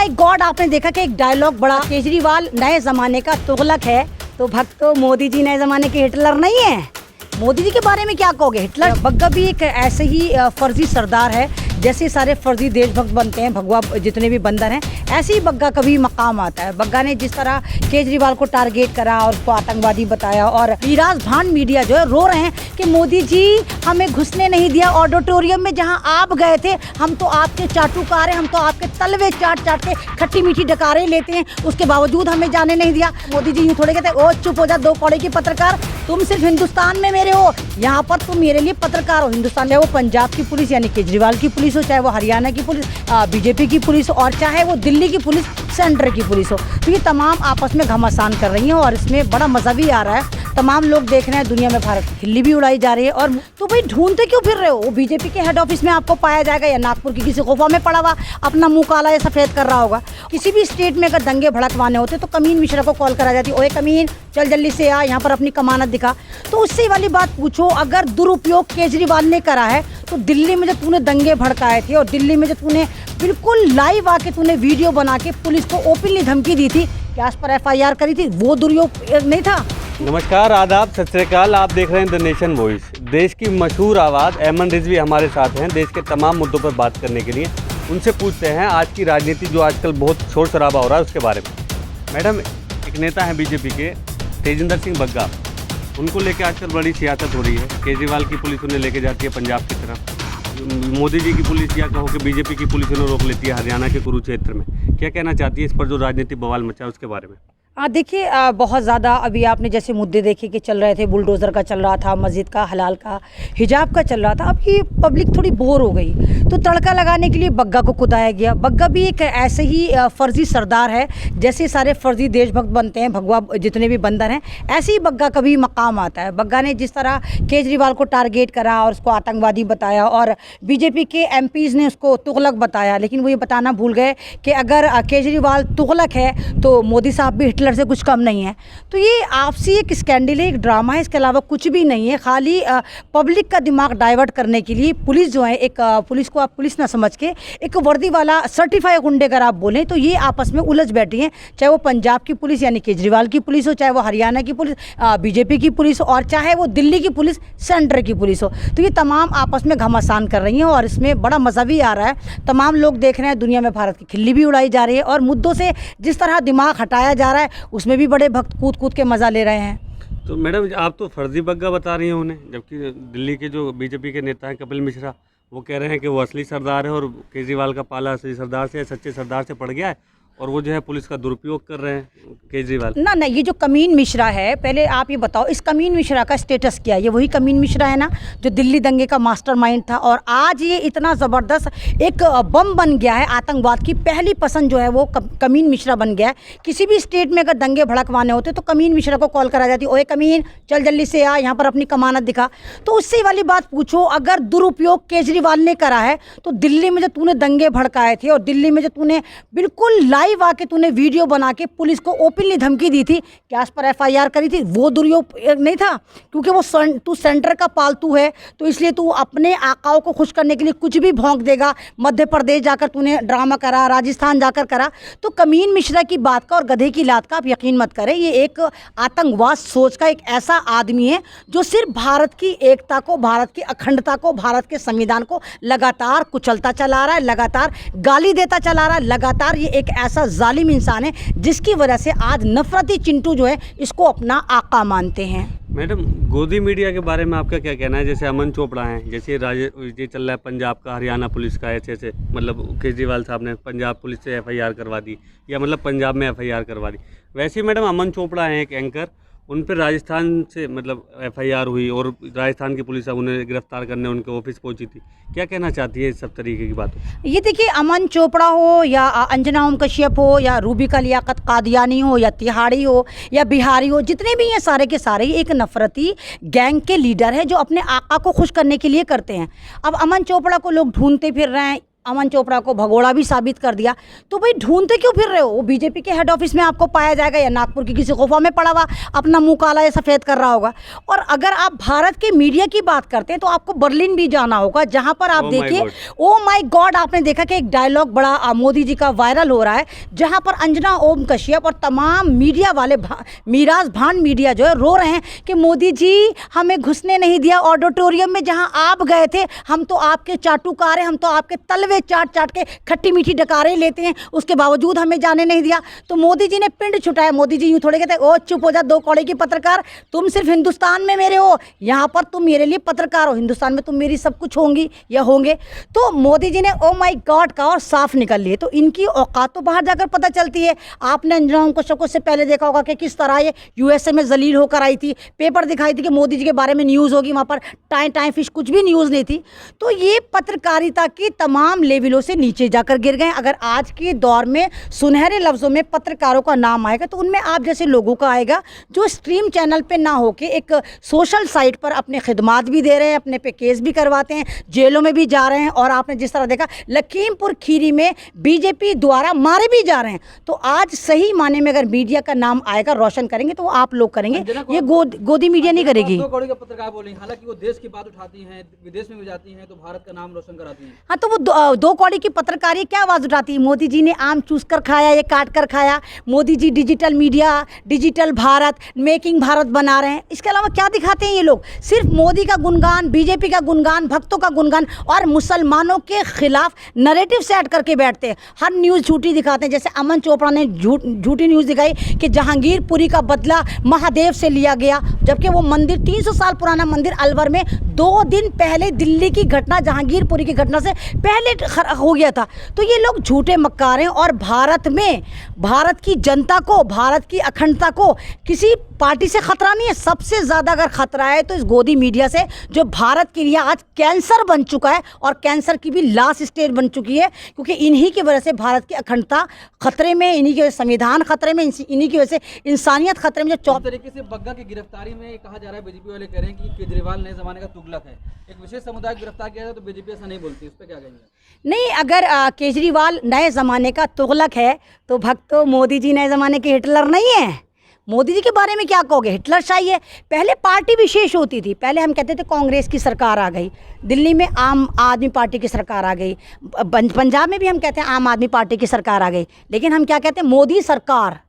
My God, आपने देखा कि एक डायलॉग बड़ा, केजरीवाल नए जमाने का तुगलक है तो भक्तों मोदी जी नए जमाने के हिटलर नहीं है। मोदी जी के बारे में क्या कहोगे? हिटलर बग्गा भी एक ऐसे ही फर्जी सरदार है, जैसे सारे फर्जी देशभक्त बनते हैं भगवा जितने भी बंदर हैं, ऐसे ही बग्गा का भी मकाम आता है। बग्गा ने जिस तरह केजरीवाल को टारगेट करा और उसको आतंकवादी बताया, और ईराज भान मीडिया जो है रो रहे हैं कि मोदी जी हमें घुसने नहीं दिया ऑडिटोरियम में जहां आप गए थे, हम तो आपके चाटुकार हैं, हम तो आपके तलवे चाट चाट के खट्टी मीठी डकारे लेते हैं, उसके बावजूद हमें जाने नहीं दिया। मोदी जी यूँ थोड़े कहते ओ चुप हो जा दो कौड़े की पत्रकार, तुम सिर्फ हिंदुस्तान में मेरे हो, यहाँ पर तुम मेरे लिए पत्रकार हो। हिंदुस्तान चाहे वो पंजाब की पुलिस यानी केजरीवाल की पुलिस हो, चाहे वो हरियाणा की पुलिस बीजेपी की पुलिस हो, और चाहे वो दिल्ली की पुलिस सेंटर की पुलिस हो, तो ये तमाम आपस में घमासान कर रही हैं और इसमें बड़ा मज़ा भी आ रहा है। तमाम लोग देख रहे हैं, दुनिया में भारत की खिल्ली भी उड़ाई जा रही है। और तो भाई ढूंढते क्यों फिर रहे हो? वो बीजेपी के हेड ऑफिस में आपको पाया जाएगा या नागपुर की किसी गुफा में पड़ा हुआ अपना मुंह काला या सफ़ेद कर रहा होगा। किसी भी स्टेट में अगर दंगे भड़कवाने होते तो कमीन मिश्रा को कॉल करा जाती, ओए कमीन चल जल्दी से आ, यहाँ पर अपनी कमानत दिखा। तो उससे वाली बात पूछो, अगर दुरुपयोग केजरीवाल ने करा है तो दिल्ली में जो तूने दंगे भड़काए थे और दिल्ली में जो तूने बिल्कुल लाइव आके तूने वीडियो बना के पुलिस को ओपनली धमकी दी थी, क्या उस पर FIR करी थी, वो दुरुपयोग नहीं था? नमस्कार, आदाब, सत श्री अकाल। आप देख रहे हैं द नेशन वॉइस। देश की मशहूर आवाज़ अहमद रिजवी हमारे साथ हैं देश के तमाम मुद्दों पर बात करने के लिए। उनसे पूछते हैं आज की राजनीति जो आजकल बहुत शोर शराबा हो रहा है उसके बारे में। मैडम, एक नेता हैं बीजेपी के तेजिंदर सिंह बग्गा, उनको लेकर आजकल बड़ी सियासत हो रही है। केजरीवाल की पुलिस उन्हें लेके जाती है पंजाब की तरफ, मोदी जी की पुलिस या कहो कि बीजेपी की पुलिस उन्हें रोक लेती है हरियाणा के कुरुक्षेत्र में। क्या कहना चाहती है इस पर जो राजनीतिक बवाल मचा है उसके बारे में? देखिए, बहुत ज़्यादा अभी आपने जैसे मुद्दे देखे कि चल रहे थे, बुलडोज़र का चल रहा था, मस्जिद का, हलाल का, हिजाब का चल रहा था। अब ये पब्लिक थोड़ी बोर हो गई तो तड़का लगाने के लिए बग्गा को कुदाया गया। बग्गा भी एक ऐसे ही फर्जी सरदार है, जैसे सारे फर्जी देशभक्त बनते हैं भगवा जितने भी बंदर हैं, ऐसे ही बग्गा का भी मकाम आता है। बग्गा ने जिस तरह केजरीवाल को टारगेट करा और उसको आतंकवादी बताया, और बीजेपी के MPs ने उसको तुगलक बताया, लेकिन वो ये बताना भूल गए कि अगर केजरीवाल तुगलक है तो मोदी साहब भी हिटलर से कुछ कम नहीं है। तो ये आपसी एक स्कैंडल है, एक ड्रामा है, इसके अलावा कुछ भी नहीं है। खाली पब्लिक का दिमाग डाइवर्ट करने के लिए पुलिस जो है, एक पुलिस को आप पुलिस ना समझ के एक वर्दी वाला सर्टिफाइड गुंडे अगर आप बोलें तो ये आपस में उलझ बैठी हैं। चाहे वो पंजाब की पुलिस यानी केजरीवाल की पुलिस हो, चाहे वो हरियाणा की पुलिस बीजेपी की पुलिस हो, और चाहे वो दिल्ली की पुलिस सेंटर की पुलिस हो, तो ये तमाम आपस में घमासान कर रही हैं और इसमें बड़ा मज़ा भी आ रहा है। तमाम लोग देख रहे हैं, दुनिया में भारत की खिल्ली भी उड़ाई जा रही है और मुद्दों से जिस तरह दिमाग हटाया जा रहा है उसमें भी बड़े भक्त कूद कूद के मज़ा ले रहे हैं। तो मैडम, आप तो फर्जी बग्गा बता रही हैं उन्हें, जबकि दिल्ली के जो बीजेपी के नेता हैं कपिल मिश्रा, वो कह रहे हैं कि वो असली सरदार है और केजरीवाल का पाला असली सरदार से, सच्चे सरदार से पड़ गया है और वो जो है पुलिस का दुरुपयोग कर रहे हैं केजरीवाल। ना, ये जो कमीन मिश्रा है, पहले आप ये बताओ इस कमीन मिश्रा का स्टेटस क्या है? ये वही कमीन मिश्रा है ना जो दिल्ली दंगे का मास्टरमाइंड था, और आज ये इतना ज़बरदस्त एक बम बन गया है, आतंकवाद की पहली पसंद जो है वो कमीन मिश्रा बन गया है। किसी भी स्टेट में अगर दंगे भड़कवाने होते तो कमीन मिश्रा को कॉल करा जाती, ओए कमीन चल जल्दी से आ, यहाँ पर अपनी कमानत दिखा। तो उससे वाली बात पूछो, अगर दुरुपयोग केजरीवाल ने करा है तो दिल्ली में जो तूने दंगे भड़काए थे और दिल्ली में जो तूने बिल्कुल लाइव आके तूने वीडियो बना के पुलिस को ओपनली धमकी दी थी, क्या उस पर FIR करी थी, वो दुरुपयोग नहीं था? क्योंकि वो तू सेंटर का पालतू है तो इसलिए तू अपने आकाओं को खुश करने के लिए कुछ भी भौंक देगा। मध्य प्रदेश जाकर तूने ड्रामा करा, राजस्थान जाकर करा। तो कमीन मिश्रा की बात का और गधे की लात का आप यकीन मत करें, ये एक आतंकवाद सोच का एक ऐसा आदमी है जो सिर्फ भारत की एकता को, भारत की अखंडता को, भारत के संविधान को लगातार कुचलता चला रहा है, लगातार गाली देता चला रहा है, लगातार ये एक ऐसा जालिम इंसान है जिसकी वजह से आज नफरती चिंटू जो है इसको अपना आका मानते हैं। मैडम, गोदी मीडिया के बारे में आपका क्या कहना है? जैसे अमन चोपड़ा हैं, जैसे ये चल रहा है पंजाब का, हरियाणा पुलिस का, ऐसे मतलब केजरीवाल साहब ने पंजाब पुलिस से FIR करवा दी या मतलब पंजाब में FIR करवा दी। वैसे ही मैडम अमन चोपड़ा हैं एक एंकर, उन पर राजस्थान से मतलब FIR हुई और राजस्थान की पुलिस अब उन्हें गिरफ्तार करने उनके ऑफिस पहुंची थी। क्या कहना चाहती है इस सब तरीके की बातों? ये देखिए, अमन चोपड़ा हो या अंजना ओम कश्यप हो या रूबिका लियाकत कादियानी हो या तिहाड़ी हो या बिहारी हो, जितने भी हैं सारे के सारे एक नफरती गैंग के लीडर हैं जो अपने आका को खुश करने के लिए करते हैं। अब अमन चोपड़ा को लोग ढूंढते फिर रहे हैं, अमन चोपड़ा को भगोड़ा भी साबित कर दिया। तो भाई ढूंढते क्यों फिर रहे हो? वो बीजेपी के हेड ऑफिस में आपको पाया जाएगा या नागपुर की किसी गुफा में पड़ा हुआ अपना मुंह काला या सफ़ेद कर रहा होगा। और अगर आप भारत के मीडिया की बात करते हैं तो आपको बर्लिन भी जाना होगा, जहां पर आप देखिए, ओ माय गॉड, आपने देखा कि एक डायलॉग बड़ा मोदी जी का वायरल हो रहा है, जहां पर अंजना ओम कश्यप और तमाम मीडिया वाले मीराज भांड मीडिया जो है रो रहे हैं कि मोदी जी हमें घुसने नहीं दिया ऑडिटोरियम में जहां आप गए थे, हम तो आपके चाटुकार हैं, हम तो आपके तलवे चाट चाट के खट्टी मीठी डकारे लेते हैं, उसके बावजूद हमें जाने नहीं दिया। तो मोदी जी ने पिंड छुटाया। मोदी जी यूँ थोड़े कहते ओ चुप हो जा दो कौड़े की पत्रकार, तुम सिर्फ हिंदुस्तान में मेरे हो, यहाँ पर तुम मेरे लिए पत्रकार हो, हिंदुस्तान में तुम मेरी सब कुछ होंगी या होंगे। तो मोदी जी ने ओ माय गॉड का और साफ निकल लिए। तो इनकी औकात तो बाहर जाकर पता चलती है। आपने अंजना ओम कश्यप को से पहले देखा होगा कि किस तरह ये यूएसए में जलील होकर आई थी, पेपर दिखाई थी कि मोदी जी के बारे में न्यूज़ होगी, वहाँ पर टाइम फिश कुछ भी न्यूज़ नहीं थी। तो ये पत्रकारिता की तमाम लेवलों से नीचे जाकर गिर गए। अगर आज के दौर में सुनहरे लफ्ज़ों में पत्रकारों का नाम आएगा तो उनमें आप जैसे लोगों का आएगा जो स्ट्रीम चैनल पे ना होके एक सोशल साइट पर अपने खिदमात भी दे रहे हैं, अपने पे केस भी करवाते हैं, जेलों में भी जा रहे हैं। और आपने जिस तरह देखा लखीमपुर खीरी में बीजेपी द्वारा मारे भी जा रहे हैं। तो आज सही माने में अगर मीडिया का नाम आएगा, रोशन करेंगे तो आप लोग करेंगे, ये गोदी मीडिया नहीं करेगी। दो कौड़ी के पत्रकार बोल रही हैं, हालांकि वो देश की बात उठाती हैं, विदेश में भी जाती हैं तो भारत का नाम रोशन कराती हैं। हाँ, तो वो दो कौड़ी की पत्रकारी क्या आवाज़ उठाती है? मोदी जी ने आम चूस कर खाया, ये काट कर खाया, Modi ji digital media, digital Bharat, making Bharat बना रहे हैं। इसके अलावा क्या दिखाते हैं ये लोग? सिर्फ मोदी का गुणगान, बीजेपी का गुणगान, भक्तों का गुणगान और मुसलमानों के खिलाफ नैरेटिव सेट करके बैठते हैं। हर न्यूज़ झूठी दिखाते हैं। जैसे अमन चोपड़ा ने झूठी न्यूज़ दिखाई कि जहांगीरपुरी का बदला महादेव से लिया गया, जबकि वो मंदिर 300 साल पुराना मंदिर अलवर में 2 दिन पहले दिल्ली की घटना, जहांगीरपुरी की घटना से पहले हो गया था। तो ये लोग झूठे मक्कार हैं। और भारत में भारत की जनता को, भारत की अखंडता को किसी पार्टी से खतरा नहीं है। सबसे ज़्यादा अगर खतरा है तो इस गोदी मीडिया से, जो भारत के लिए आज कैंसर बन चुका है और कैंसर की भी लास्ट स्टेज बन चुकी है, क्योंकि इन्हीं की वजह से भारत की अखंडता खतरे में, इन्हीं की वजह से संविधान खतरे में, इन्हीं की वजह से इंसानियत खतरे में। जो तरीके से बग्गा की गिरफ्तारी में कहा जा रहा है, बीजेपी वाले कह रहे हैं कि केजरीवाल नए जमाने का तुगलक है, एक विशेष समुदाय को गिरफ्तार किया जाए तो बीजेपी ऐसा नहीं बोलती, उस पर क्या कहेंगे? नहीं, अगर केजरीवाल नए ज़माने का तुगलक है तो भक्तों मोदी जी नए ज़माने के हिटलर नहीं है। मोदी जी के बारे में क्या कहोगे? हिटलर शाही है। पहले पार्टी विशेष होती थी, पहले हम कहते थे कांग्रेस की सरकार आ गई, दिल्ली में आम आदमी पार्टी की सरकार आ गई, पंजाब में भी हम कहते हैं आम आदमी पार्टी की सरकार आ गई। लेकिन हम क्या कहते हैं? मोदी सरकार।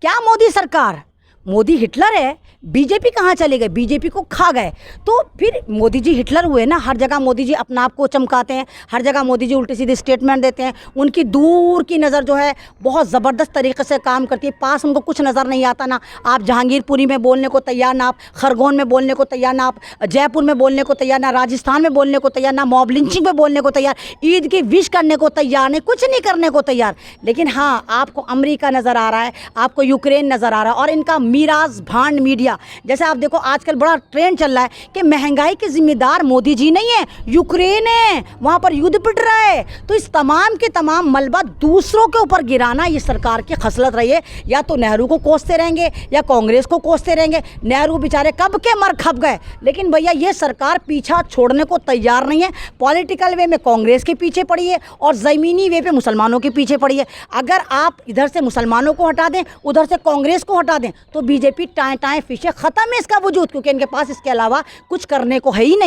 क्या मोदी सरकार? मोदी हिटलर है, बीजेपी कहाँ चले गए? बीजेपी को खा गए। तो फिर मोदी जी हिटलर हुए ना। हर जगह मोदी जी अपना आप को चमकाते हैं, हर जगह मोदी जी उल्टी सीधी स्टेटमेंट देते हैं। उनकी दूर की नज़र जो है बहुत ज़बरदस्त तरीके से काम करती है, पास उनको कुछ नज़र नहीं आता। ना आप जहांगीरपुरी में बोलने को तैयार, ना आप खरगोन में बोलने को तैयार, ना आप जयपुर में बोलने को तैयार, ना राजस्थान में बोलने को तैयार, ना मॉब लिंचिंग में बोलने को तैयार, ईद की विश करने को तैयार नहीं, कुछ नहीं करने को तैयार। लेकिन हाँ, आपको अमेरिका नज़र आ रहा है, आपको यूक्रेन नज़र आ रहा है। और इनका मीराज भांड मीडिया, जैसे आप देखो आजकल बड़ा ट्रेंड चल रहा है कि महंगाई के जिम्मेदार मोदी जी नहीं है, यूक्रेन है, वहाँ पर युद्ध पिट रहा है। तो इस तमाम के तमाम मलबा दूसरों के ऊपर गिराना ये सरकार की खसलत रही है। या तो नेहरू को कोसते रहेंगे या कांग्रेस को कोसते रहेंगे। नेहरू बेचारे कब के मर खप गए, लेकिन भैया ये सरकार पीछा छोड़ने को तैयार नहीं है। पॉलिटिकल वे में कांग्रेस के पीछे पड़ी है और ज़मीनी वे पे मुसलमानों के पीछे पड़ी है। अगर आप इधर से मुसलमानों को हटा दें, उधर से कांग्रेस को हटा दें, तो बीजेपी टाएं टाएं फिशे ख़त्म है इसका वजूद, क्योंकि इनके पास इसके अलावा कुछ करने को है ही नहीं।